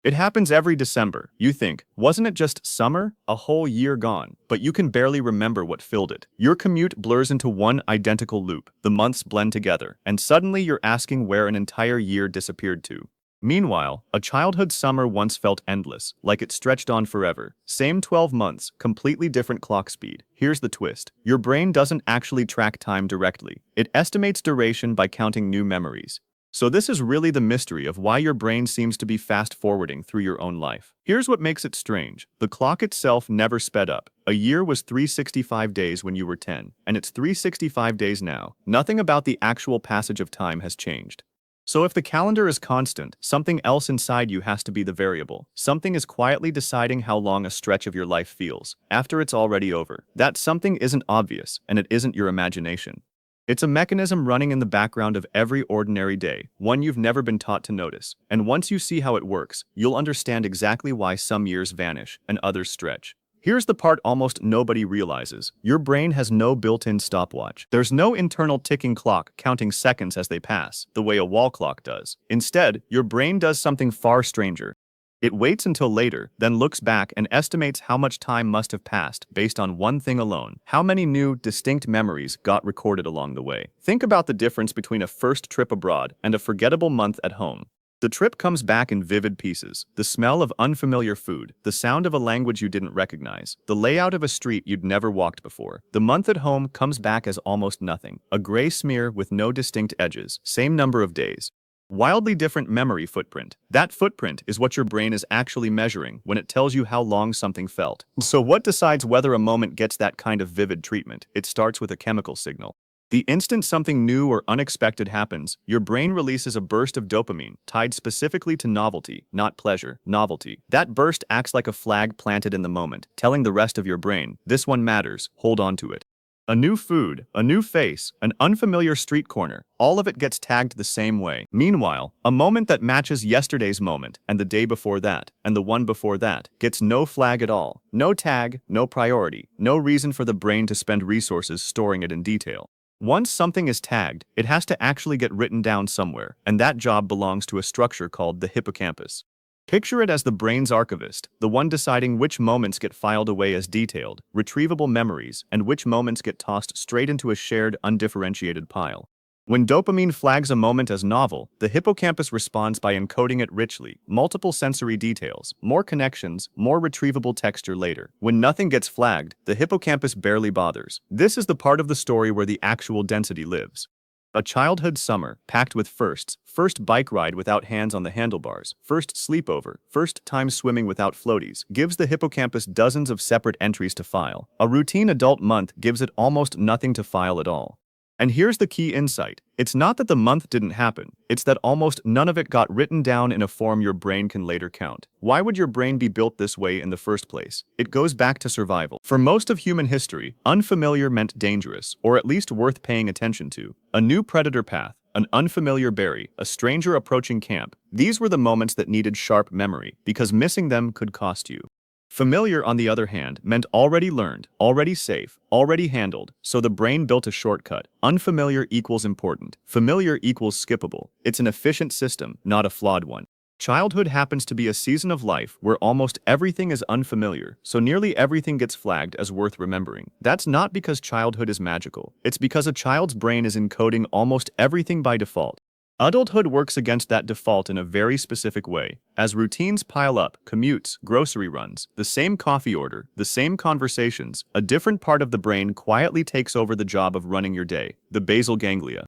It happens every December. You think, wasn't it just summer? A whole year gone. But you can barely remember what filled it. Your commute blurs into one identical loop. The months blend together. And suddenly you're asking where an entire year disappeared to. Meanwhile, a childhood summer once felt endless, like it stretched on forever. Same 12 months, completely different clock speed. Here's the twist. Your brain doesn't actually track time directly. It estimates duration by counting new memories. So this is really the mystery of why your brain seems to be fast-forwarding through your own life. Here's what makes it strange. The clock itself never sped up. A year was 365 days when you were 10, and it's 365 days now. Nothing about the actual passage of time has changed. So if the calendar is constant, something else inside you has to be the variable. Something is quietly deciding how long a stretch of your life feels, after it's already over. That something isn't obvious, and it isn't your imagination. It's a mechanism running in the background of every ordinary day, one you've never been taught to notice. And once you see how it works, you'll understand exactly why some years vanish and others stretch. Here's the part almost nobody realizes. Your brain has no built-in stopwatch. There's no internal ticking clock counting seconds as they pass, the way a wall clock does. Instead, your brain does something far stranger. It waits until later, then looks back and estimates how much time must have passed based on one thing alone. How many new, distinct memories got recorded along the way. Think about the difference between a first trip abroad and a forgettable month at home. The trip comes back in vivid pieces. The smell of unfamiliar food, the sound of a language you didn't recognize, the layout of a street you'd never walked before. The month at home comes back as almost nothing. A gray smear with no distinct edges, same number of days. Wildly different memory footprint. That footprint is what your brain is actually measuring when it tells you how long something felt. So what decides whether a moment gets that kind of vivid treatment? It starts with a chemical signal. The instant something new or unexpected happens, your brain releases a burst of dopamine, tied specifically to novelty, not pleasure, novelty. That burst acts like a flag planted in the moment, telling the rest of your brain, this one matters, hold on to it. A new food, a new face, an unfamiliar street corner, all of it gets tagged the same way. Meanwhile, a moment that matches yesterday's moment, and the day before that, and the one before that, gets no flag at all. No tag, no priority, no reason for the brain to spend resources storing it in detail. Once something is tagged, it has to actually get written down somewhere, and that job belongs to a structure called the hippocampus. Picture it as the brain's archivist, the one deciding which moments get filed away as detailed, retrievable memories, and which moments get tossed straight into a shared, undifferentiated pile. When dopamine flags a moment as novel, the hippocampus responds by encoding it richly, multiple sensory details, more connections, more retrievable texture later. When nothing gets flagged, the hippocampus barely bothers. This is the part of the story where the actual density lives. A childhood summer, packed with firsts, first bike ride without hands on the handlebars, first sleepover, first time swimming without floaties, gives the hippocampus dozens of separate entries to file. A routine adult month gives it almost nothing to file at all. And here's the key insight. It's not that the month didn't happen, it's that almost none of it got written down in a form your brain can later count. Why would your brain be built this way in the first place? It goes back to survival. For most of human history, unfamiliar meant dangerous, or at least worth paying attention to. A new predator path, an unfamiliar berry, a stranger approaching camp. These were the moments that needed sharp memory, because missing them could cost you. Familiar, on the other hand, meant already learned, already safe, already handled, so the brain built a shortcut. Unfamiliar equals important. Familiar equals skippable. It's an efficient system, not a flawed one. Childhood happens to be a season of life where almost everything is unfamiliar, so nearly everything gets flagged as worth remembering. That's not because childhood is magical. It's because a child's brain is encoding almost everything by default. Adulthood works against that default in a very specific way. As routines pile up, commutes, grocery runs, the same coffee order, the same conversations, a different part of the brain quietly takes over the job of running your day, the basal ganglia.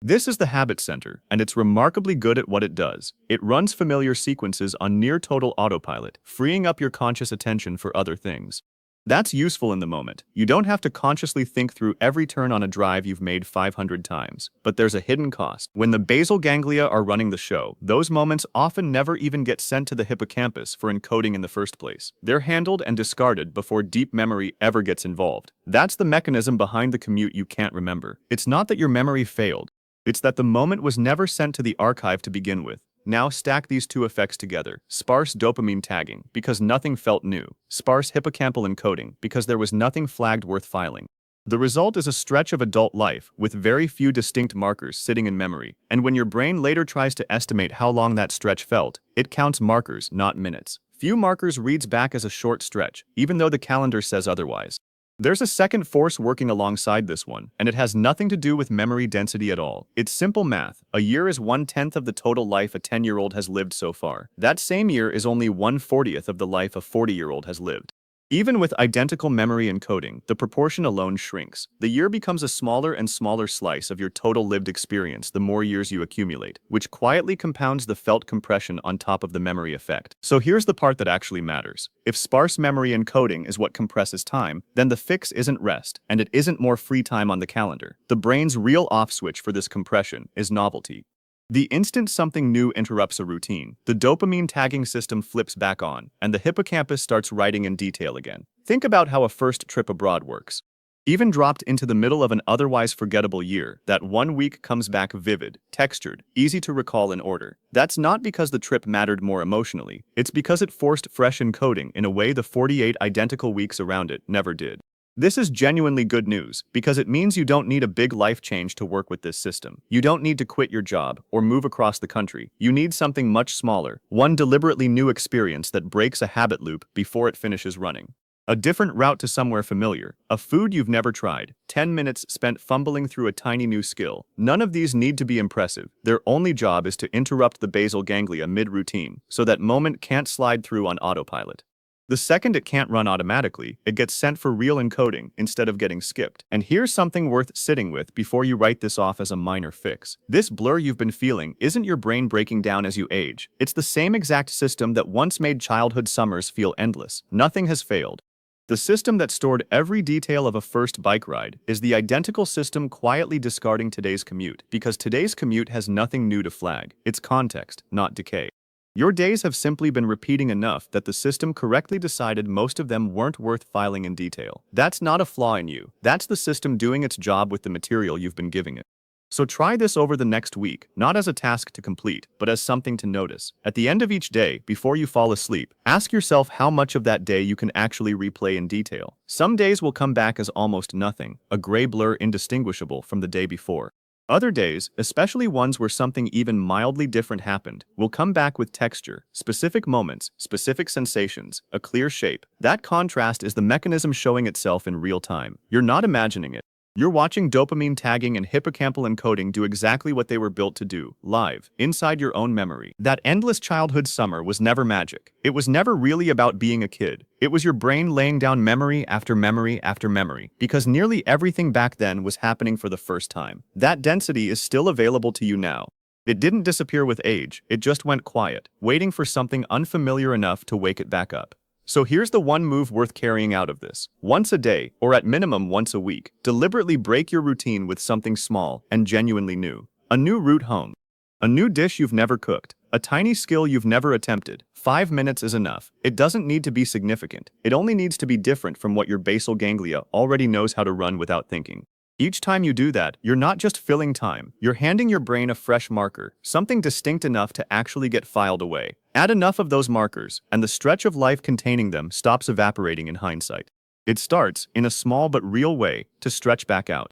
This is the habit center, and it's remarkably good at what it does. It runs familiar sequences on near-total autopilot, freeing up your conscious attention for other things. That's useful in the moment. You don't have to consciously think through every turn on a drive you've made 500 times. But there's a hidden cost. When the basal ganglia are running the show, those moments often never even get sent to the hippocampus for encoding in the first place. They're handled and discarded before deep memory ever gets involved. That's the mechanism behind the commute you can't remember. It's not that your memory failed. It's that the moment was never sent to the archive to begin with. Now stack these two effects together. Sparse dopamine tagging, because nothing felt new. Sparse hippocampal encoding, because there was nothing flagged worth filing. The result is a stretch of adult life with very few distinct markers sitting in memory, and when your brain later tries to estimate how long that stretch felt, it counts markers, not minutes. Few markers reads back as a short stretch, even though the calendar says otherwise. There's a second force working alongside this one, and it has nothing to do with memory density at all. It's simple math. A year is 1/10 of the total life a 10-year-old has lived so far. That same year is only 1/40th of the life a 40-year-old has lived. Even with identical memory encoding, the proportion alone shrinks. The year becomes a smaller and smaller slice of your total lived experience the more years you accumulate, which quietly compounds the felt compression on top of the memory effect. So here's the part that actually matters. If sparse memory encoding is what compresses time, then the fix isn't rest, and it isn't more free time on the calendar. The brain's real off switch for this compression is novelty. The instant something new interrupts a routine, the dopamine tagging system flips back on, and the hippocampus starts writing in detail again. Think about how a first trip abroad works. Even dropped into the middle of an otherwise forgettable year, that 1 week comes back vivid, textured, easy to recall in order. That's not because the trip mattered more emotionally, it's because it forced fresh encoding in a way the 48 identical weeks around it never did. This is genuinely good news, because it means you don't need a big life change to work with this system. You don't need to quit your job or move across the country. You need something much smaller, one deliberately new experience that breaks a habit loop before it finishes running. A different route to somewhere familiar, a food you've never tried, 10 minutes spent fumbling through a tiny new skill. None of these need to be impressive. Their only job is to interrupt the basal ganglia mid-routine, so that moment can't slide through on autopilot. The second it can't run automatically, it gets sent for real encoding instead of getting skipped. And here's something worth sitting with before you write this off as a minor fix. This blur you've been feeling isn't your brain breaking down as you age. It's the same exact system that once made childhood summers feel endless. Nothing has failed. The system that stored every detail of a first bike ride is the identical system quietly discarding today's commute, because today's commute has nothing new to flag. It's context, not decay. Your days have simply been repeating enough that the system correctly decided most of them weren't worth filing in detail. That's not a flaw in you. That's the system doing its job with the material you've been giving it. So try this over the next week, not as a task to complete, but as something to notice. At the end of each day, before you fall asleep, ask yourself how much of that day you can actually replay in detail. Some days will come back as almost nothing, a gray blur indistinguishable from the day before. Other days, especially ones where something even mildly different happened, will come back with texture, specific moments, specific sensations, a clear shape. That contrast is the mechanism showing itself in real time. You're not imagining it. You're watching dopamine tagging and hippocampal encoding do exactly what they were built to do, live, inside your own memory. That endless childhood summer was never magic. It was never really about being a kid. It was your brain laying down memory after memory after memory, because nearly everything back then was happening for the first time. That density is still available to you now. It didn't disappear with age, it just went quiet, waiting for something unfamiliar enough to wake it back up. So here's the one move worth carrying out of this. Once a day, or at minimum once a week, deliberately break your routine with something small and genuinely new. A new route home. A new dish you've never cooked. A tiny skill you've never attempted. 5 minutes is enough. It doesn't need to be significant. It only needs to be different from what your basal ganglia already knows how to run without thinking. Each time you do that, you're not just filling time, you're handing your brain a fresh marker, something distinct enough to actually get filed away. Add enough of those markers, and the stretch of life containing them stops evaporating in hindsight. It starts, in a small but real way, to stretch back out.